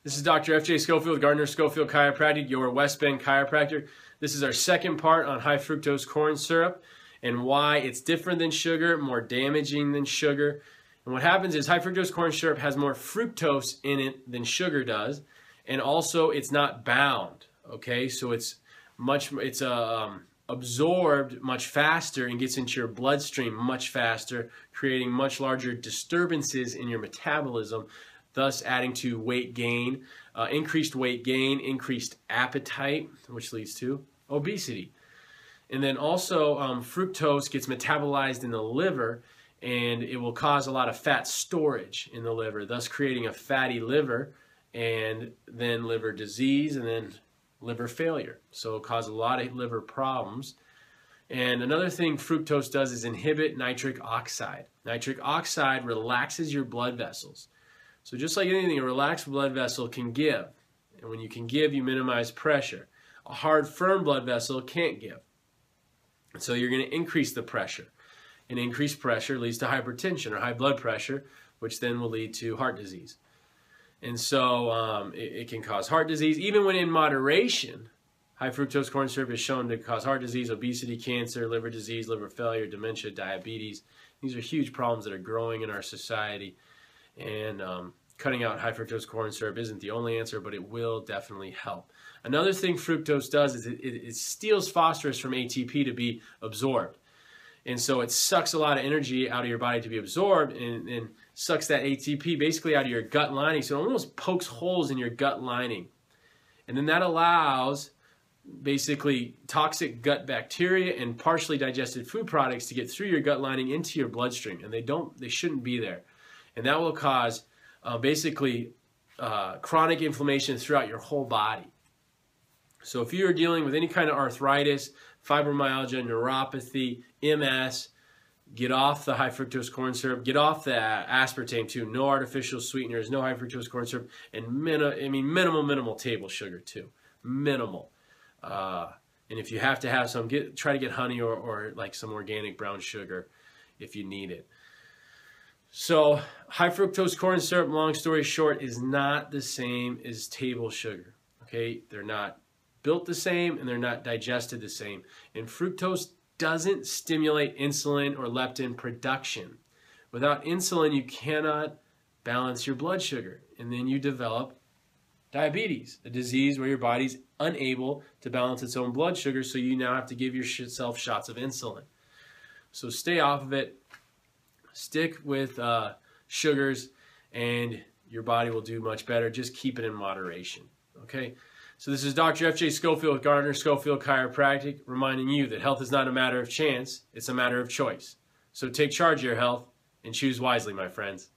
This is Dr. F.J. Schofield, Gardner Schofield Chiropractic, your West Bend chiropractor. This is our second part on high fructose corn syrup and why it's different than sugar, more damaging than sugar. And what happens is high fructose corn syrup has more fructose in it than sugar does, and also it's not bound. Okay, so it's absorbed much faster and gets into your bloodstream much faster, creating much larger disturbances in your metabolism, thus adding to weight gain, increased weight gain, increased appetite, which leads to obesity. And then also fructose gets metabolized in the liver, and it will cause a lot of fat storage in the liver, thus creating a fatty liver, and then liver disease, and then liver failure. So it'll cause a lot of liver problems. And another thing fructose does is inhibit nitric oxide. Nitric oxide relaxes your blood vessels. So just like anything, a relaxed blood vessel can give. And when you can give, you minimize pressure. A hard, firm blood vessel can't give. So you're going to increase the pressure. And increased pressure leads to hypertension or high blood pressure, which then will lead to heart disease. And so it can cause heart disease. Even when in moderation, high fructose corn syrup is shown to cause heart disease, obesity, cancer, liver disease, liver failure, dementia, diabetes. These are huge problems that are growing in our society. And cutting out high fructose corn syrup isn't the only answer, but it will definitely help. Another thing fructose does is it steals phosphorus from ATP to be absorbed. And so it sucks a lot of energy out of your body to be absorbed and sucks that ATP basically out of your gut lining. So it almost pokes holes in your gut lining. And then that allows basically toxic gut bacteria and partially digested food products to get through your gut lining into your bloodstream. And they shouldn't be there. And that will cause chronic inflammation throughout your whole body. So if you are dealing with any kind of arthritis, fibromyalgia, neuropathy, MS, get off the high fructose corn syrup, get off the aspartame too. No artificial sweeteners, no high fructose corn syrup, and minimal table sugar too. Minimal. And if you have to have some, try to get honey or like some organic brown sugar if you need it. So high fructose corn syrup, long story short, is not the same as table sugar. Okay, they're not built the same and they're not digested the same. And fructose doesn't stimulate insulin or leptin production. Without insulin, you cannot balance your blood sugar, and then you develop diabetes, a disease where your body's unable to balance its own blood sugar, so you now have to give yourself shots of insulin. So stay off of it. Stick with sugars, and your body will do much better. Just keep it in moderation. Okay? So this is Dr. F.J. Schofield, Gardner Schofield Chiropractic, reminding you that health is not a matter of chance, it's a matter of choice. So take charge of your health and choose wisely, my friends.